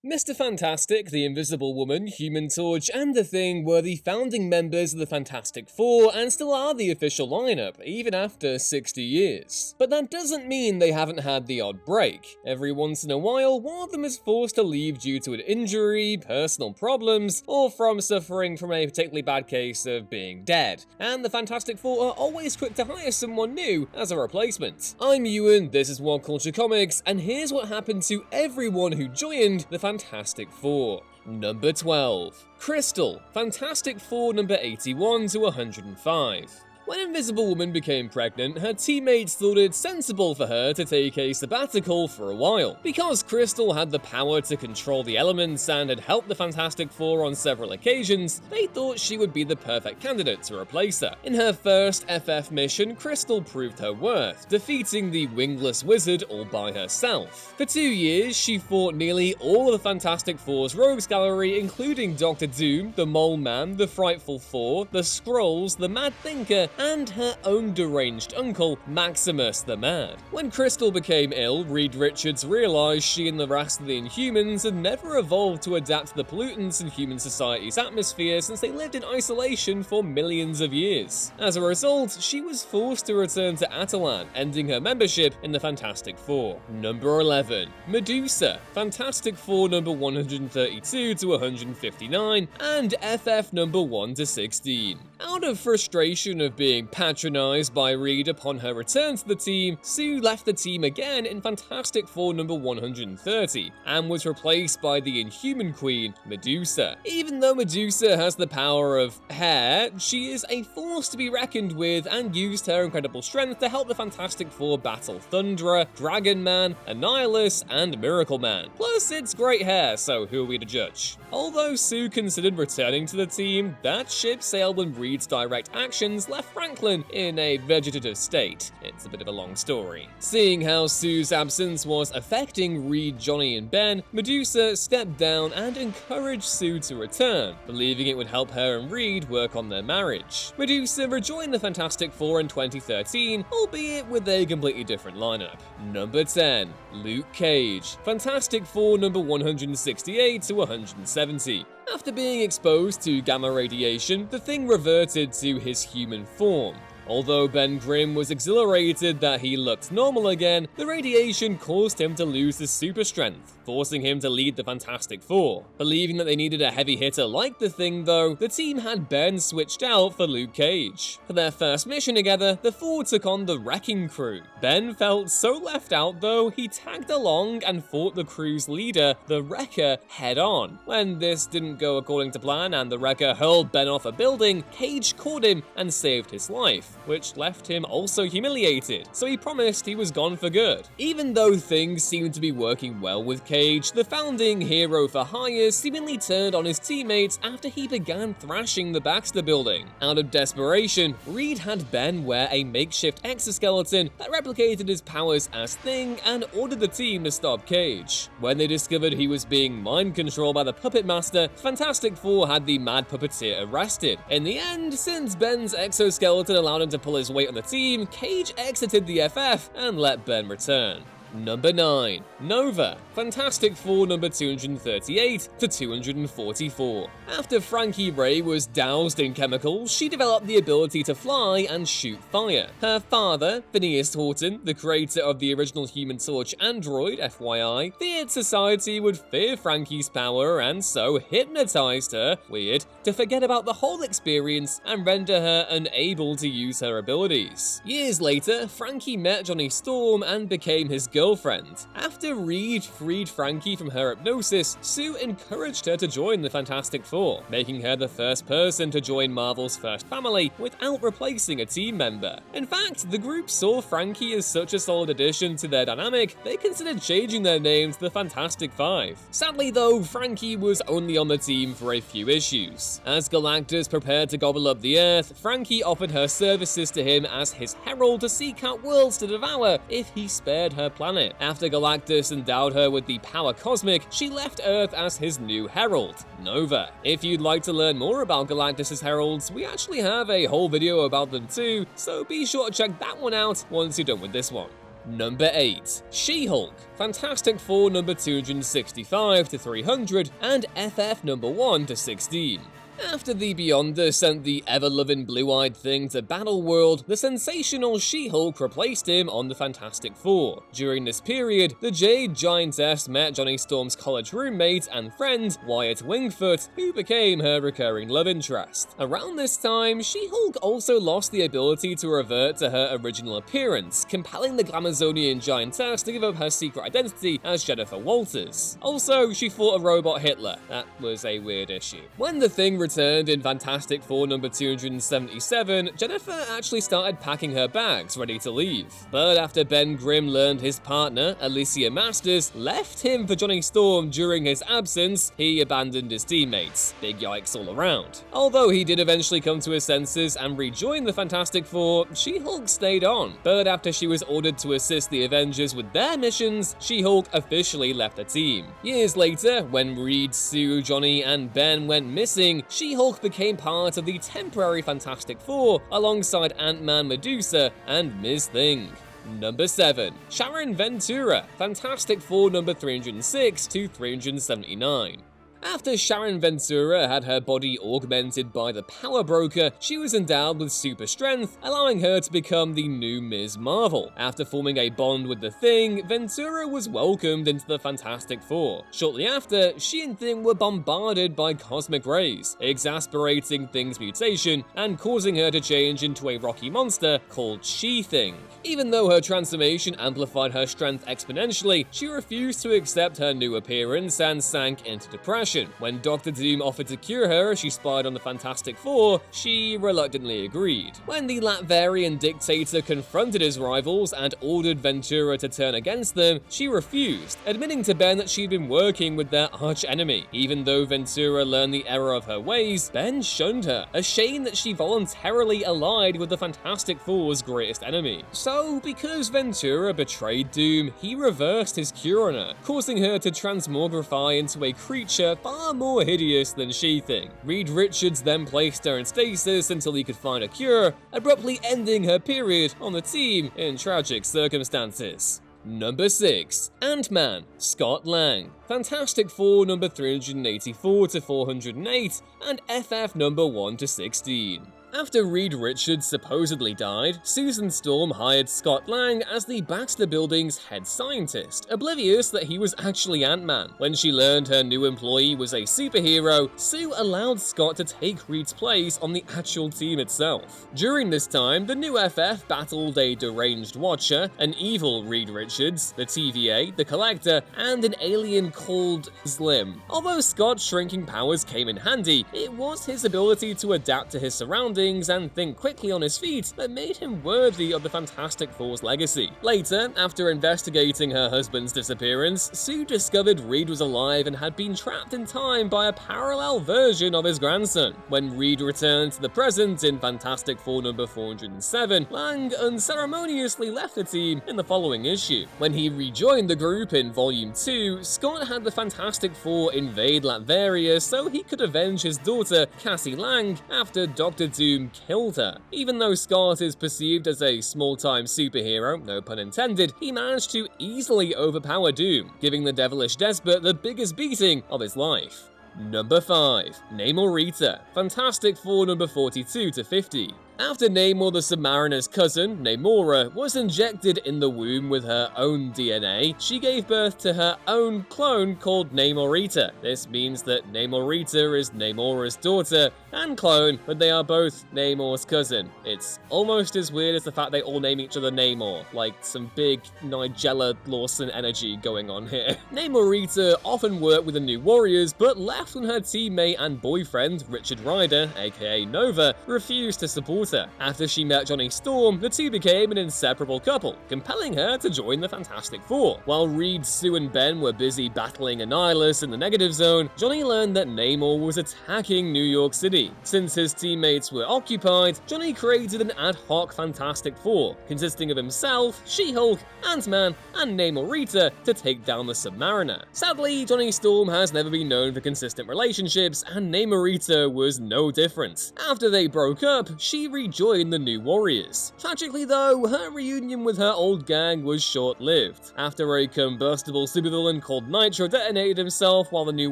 Mr. Fantastic, the Invisible Woman, Human Torch, and The Thing were the founding members of the Fantastic Four and still are the official lineup, even after 60 years. But that doesn't mean they haven't had the odd break. Every once in a while, one of them is forced to leave due to an injury, personal problems, or from suffering from a particularly bad case of being dead. And the Fantastic Four are always quick to hire someone new as a replacement. I'm Ewan, this is What Culture Comics, and here's what happened to everyone who joined the Fantastic Four. Number 12. Crystal, Fantastic Four number 81 to 105. When Invisible Woman became pregnant, her teammates thought it sensible for her to take a sabbatical for a while. Because Crystal had the power to control the elements and had helped the Fantastic Four on several occasions, they thought she would be the perfect candidate to replace her. In her first FF mission, Crystal proved her worth, defeating the Wingless Wizard all by herself. For 2 years, she fought nearly all of the Fantastic Four's rogues gallery, including Dr. Doom, the Mole Man, the Frightful Four, the Skrulls, the Mad Thinker, and her own deranged uncle, Maximus the Mad. When Crystal became ill, Reed Richards realized she and the rest of the Inhumans had never evolved to adapt to the pollutants in human society's atmosphere since they lived in isolation for millions of years. As a result, she was forced to return to Atalan, ending her membership in the Fantastic Four. Number 11. Medusa, Fantastic Four number 132 to 159, and FF number 1 to 16. Out of frustration of being patronized by Reed upon her return to the team, Sue left the team again in Fantastic Four number 130, and was replaced by the Inhuman Queen, Medusa. Even though Medusa has the power of hair, she is a force to be reckoned with and used her incredible strength to help the Fantastic Four battle Thunderer, Dragon Man, Annihilus, and Miracle Man. Plus, it's great hair, so who are we to judge? Although Sue considered returning to the team, that ship sailed when Reed's direct actions left Franklin in a vegetative state. It's a bit of a long story. Seeing how Sue's absence was affecting Reed, Johnny, and Ben, Medusa stepped down and encouraged Sue to return, believing it would help her and Reed work on their marriage. Medusa rejoined the Fantastic Four in 2013, albeit with a completely different lineup. Number 10. Luke Cage, Fantastic Four number 168 to 170. After being exposed to gamma radiation, the Thing reverted to his human form. Although Ben Grimm was exhilarated that he looked normal again, the radiation caused him to lose his super strength, forcing him to lead the Fantastic Four. Believing that they needed a heavy hitter like the Thing though, the team had Ben switched out for Luke Cage. For their first mission together, the four took on the Wrecking Crew. Ben felt so left out though, he tagged along and fought the crew's leader, the Wrecker, head on. When this didn't go according to plan and the Wrecker hurled Ben off a building, Cage caught him and saved his life, which left him also humiliated, so he promised he was gone for good. Even though things seemed to be working well with Cage, the founding hero for hire seemingly turned on his teammates after he began thrashing the Baxter building. Out of desperation, Reed had Ben wear a makeshift exoskeleton that replicated his powers as Thing and ordered the team to stop Cage. When they discovered he was being mind controlled by the Puppet Master, Fantastic Four had the Mad Puppeteer arrested. In the end, since Ben's exoskeleton allowed him to pull his weight on the team, Cage exited the FF and let Ben return. Number 9. Nova, Fantastic Four number 238 to 244. After Frankie Ray was doused in chemicals, she developed the ability to fly and shoot fire. Her father, Phineas Horton, the creator of the original Human Torch android, FYI, feared society would fear Frankie's power and so hypnotized her, weird, to forget about the whole experience and render her unable to use her abilities. Years later, Frankie met Johnny Storm and became his girlfriend. After Reed freed Frankie from her hypnosis, Sue encouraged her to join the Fantastic Four, making her the first person to join Marvel's first family without replacing a team member. In fact, the group saw Frankie as such a solid addition to their dynamic, they considered changing their name to the Fantastic Five. Sadly though, Frankie was only on the team for a few issues. As Galactus prepared to gobble up the Earth, Frankie offered her services to him as his herald to seek out worlds to devour if he spared her planet. After Galactus endowed her with the power cosmic, she left Earth as his new herald, Nova. If you'd like to learn more about Galactus' heralds, we actually have a whole video about them too, so be sure to check that one out once you're done with this one. Number 8. She-Hulk, Fantastic Four number 265 to 300, and FF number 1 to 16. After the Beyonder sent the ever-loving blue-eyed thing to Battleworld, the sensational She-Hulk replaced him on the Fantastic Four. During this period, the Jade Giantess met Johnny Storm's college roommate and friend, Wyatt Wingfoot, who became her recurring love interest. Around this time, She-Hulk also lost the ability to revert to her original appearance, compelling the Glamazonian Giantess to give up her secret identity as Jennifer Walters. Also, she fought a robot Hitler. That was a weird issue. When the Thing returned in Fantastic Four number 277, Jennifer actually started packing her bags, ready to leave. But after Ben Grimm learned his partner, Alicia Masters, left him for Johnny Storm during his absence, he abandoned his teammates. Big yikes all around. Although he did eventually come to his senses and rejoin the Fantastic Four, She-Hulk stayed on. But after she was ordered to assist the Avengers with their missions, She-Hulk officially left the team. Years later, when Reed, Sue, Johnny, and Ben went missing, She-Hulk became part of the temporary Fantastic Four alongside Ant-Man, Medusa, and Ms. Thing. Number 7. Sharon Ventura, Fantastic Four number 306 to 379. After Sharon Ventura had her body augmented by the Power Broker, she was endowed with super strength, allowing her to become the new Ms. Marvel. After forming a bond with the Thing, Ventura was welcomed into the Fantastic Four. Shortly after, she and Thing were bombarded by cosmic rays, exasperating Thing's mutation and causing her to change into a rocky monster called She-Thing. Even though her transformation amplified her strength exponentially, she refused to accept her new appearance and sank into depression. When Dr. Doom offered to cure her as she spied on the Fantastic Four, she reluctantly agreed. When the Latverian dictator confronted his rivals and ordered Ventura to turn against them, she refused, admitting to Ben that she'd been working with their arch-enemy. Even though Ventura learned the error of her ways, Ben shunned her, a shame that she voluntarily allied with the Fantastic Four's greatest enemy. So, because Ventura betrayed Doom, he reversed his cure on her, causing her to transmogrify into a creature far more hideous than She-Thing. Reed Richards then placed her in stasis until he could find a cure, abruptly ending her period on the team in tragic circumstances. Number 6. Ant-Man, Scott Lang, Fantastic Four number 384 to 408, and FF number 1 to 16. After Reed Richards supposedly died, Susan Storm hired Scott Lang as the Baxter Building's head scientist, oblivious that he was actually Ant-Man. When she learned her new employee was a superhero, Sue allowed Scott to take Reed's place on the actual team itself. During this time, the new FF battled a deranged Watcher, an evil Reed Richards, the TVA, the Collector, and an alien called Slim. Although Scott's shrinking powers came in handy, it was his ability to adapt to his surroundings and think quickly on his feet that made him worthy of the Fantastic Four's legacy. Later, after investigating her husband's disappearance, Sue discovered Reed was alive and had been trapped in time by a parallel version of his grandson. When Reed returned to the present in Fantastic Four number 407, Lang unceremoniously left the team in the following issue. When he rejoined the group in Volume 2, Scott had the Fantastic Four invade Latveria so he could avenge his daughter, Cassie Lang, after Dr. Doom killed her. Even though Scott is perceived as a small-time superhero, no pun intended, he managed to easily overpower Doom, giving the devilish despot the biggest beating of his life. Number 5. NAMORITA, Fantastic Four number 42 to 50. After Namor the Submariner's cousin, Namora, was injected in the womb with her own DNA, she gave birth to her own clone called NAMORITA. This means that NAMORITA is Namora's daughter and clone, but they are both Namor's cousin. It's almost as weird as the fact they all name each other Namor, like some big Nigella Lawson energy going on here. NAMORITA often worked with the New Warriors, but left when her teammate and boyfriend, Richard Rider, aka Nova, refused to support her. After she met Johnny Storm, the two became an inseparable couple, compelling her to join the Fantastic Four. While Reed, Sue, and Ben were busy battling Annihilus in the Negative Zone, Johnny learned that Namor was attacking New York City. Since his teammates were occupied, Johnny created an ad hoc Fantastic Four, consisting of himself, She-Hulk, Ant-Man, and Namorita to take down the Submariner. Sadly, Johnny Storm has never been known for consistent relationships, and Namorita was no different. After they broke up, she rejoin the New Warriors. Tragically though, her reunion with her old gang was short-lived. After a combustible supervillain called Nitro detonated himself while the New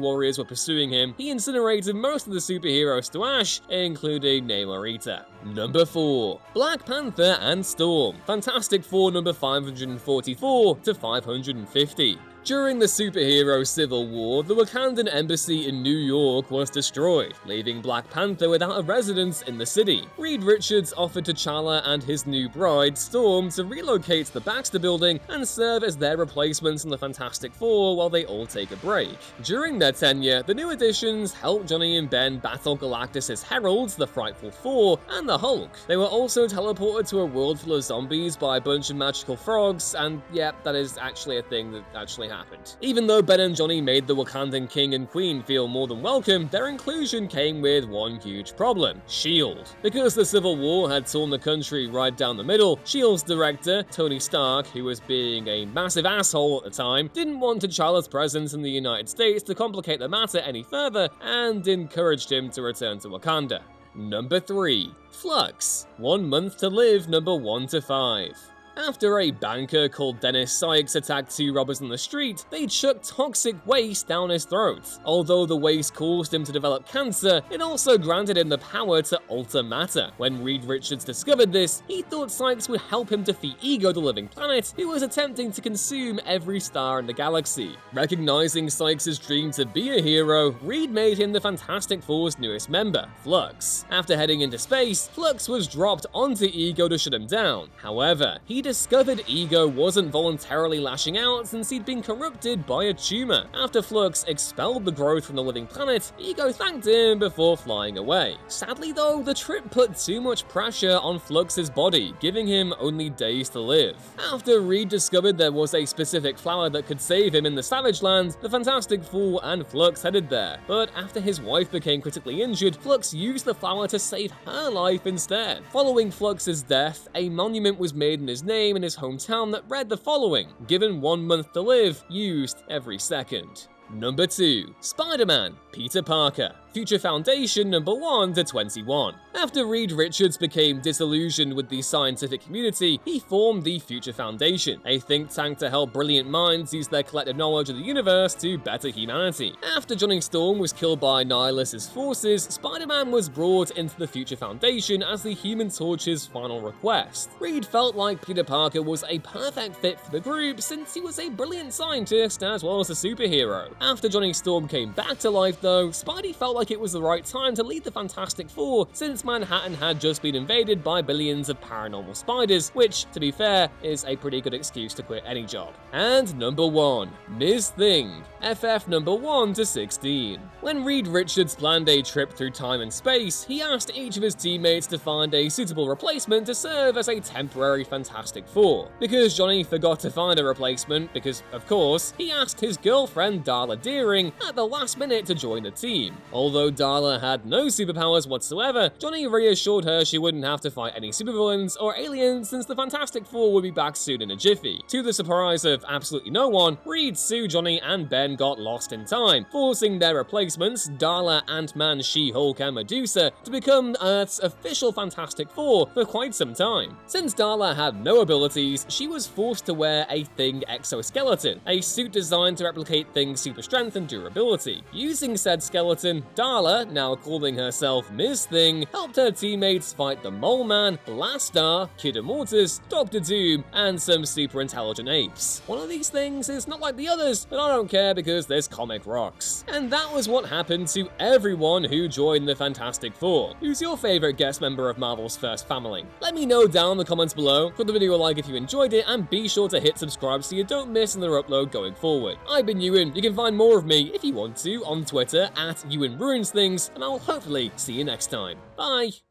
Warriors were pursuing him, he incinerated most of the superheroes to ash, including Namorita. Number 4. Black Panther and Storm. Fantastic Four number 544 to 550. During the superhero Civil War, the Wakandan embassy in New York was destroyed, leaving Black Panther without a residence in the city. Reed Richards offered T'Challa and his new bride, Storm, to relocate to the Baxter Building and serve as their replacements in the Fantastic Four while they all take a break. During their tenure, the new additions helped Johnny and Ben battle Galactus' heralds, the Frightful Four, and the Hulk. They were also teleported to a world full of zombies by a bunch of magical frogs, and yeah, that is actually a thing that actually happened. Even though Ben and Johnny made the Wakandan king and queen feel more than welcome, their inclusion came with one huge problem: S.H.I.E.L.D. Because the Civil War had torn the country right down the middle, S.H.I.E.L.D's director, Tony Stark, who was being a massive asshole at the time, didn't want T'Challa's presence in the United States to complicate the matter any further and encouraged him to return to Wakanda. Number 3. Flux. 1 month to live number 1 to 5. After a banker called Dennis Sykes attacked 2 robbers on the street, they chucked toxic waste down his throat. Although the waste caused him to develop cancer, it also granted him the power to alter matter. When Reed Richards discovered this, he thought Sykes would help him defeat Ego the Living Planet, who was attempting to consume every star in the galaxy. Recognizing Sykes' dream to be a hero, Reed made him the Fantastic Four's newest member, Flux. After heading into space, Flux was dropped onto Ego to shut him down. However, he discovered Ego wasn't voluntarily lashing out since he'd been corrupted by a tumor. After Flux expelled the growth from the living planet, Ego thanked him before flying away. Sadly though, the trip put too much pressure on Flux's body, giving him only days to live. After Reed discovered there was a specific flower that could save him in the Savage Land, the Fantastic Four and Flux headed there. But after his wife became critically injured, Flux used the flower to save her life instead. Following Flux's death, a monument was made in his name in his hometown that read the following: given 1 month to live, used every second. Number 2. Spider-Man, Peter Parker. Future Foundation number 1 to 21. After Reed Richards became disillusioned with the scientific community, he formed the Future Foundation, a think tank to help brilliant minds use their collective knowledge of the universe to better humanity. After Johnny Storm was killed by Nihilus' forces, Spider-Man was brought into the Future Foundation as the Human Torch's final request. Reed felt like Peter Parker was a perfect fit for the group since he was a brilliant scientist as well as a superhero. After Johnny Storm came back to life though, Spidey felt like it was the right time to lead the Fantastic Four since Manhattan had just been invaded by billions of paranormal spiders, which, to be fair, is a pretty good excuse to quit any job. And number 1. Ms. Thing. FF number 1 to 16. When Reed Richards planned a trip through time and space, he asked each of his teammates to find a suitable replacement to serve as a temporary Fantastic Four. Because Johnny forgot to find a replacement, because, of course, he asked his girlfriend Darla Deering at the last minute to join the team. Although Darla had no superpowers whatsoever, Johnny reassured her she wouldn't have to fight any supervillains or aliens since the Fantastic Four would be back soon in a jiffy. To the surprise of absolutely no one, Reed, Sue, Johnny, and Ben got lost in time, forcing their replacements, Darla, Ant-Man, She-Hulk, and Medusa, to become Earth's official Fantastic Four for quite some time. Since Darla had no abilities, she was forced to wear a Thing exoskeleton, a suit designed to replicate Thing's super strength and durability. Using said skeleton, Darla, now calling herself Ms. Thing, helped her teammates fight the Mole Man, Blastar, Kid Immortus, Doctor Doom, and some super intelligent apes. One of these things is not like the others, but I don't care because this comic rocks. And that was what happened to everyone who joined the Fantastic Four. Who's your favorite guest member of Marvel's first family? Let me know down in the comments below, put the video a like if you enjoyed it, and be sure to hit subscribe so you don't miss another upload going forward. I've been Ewan. You can find more of me, if you want to, on Twitter at EwanRuinsThings, and I'll hopefully see you next time. Bye!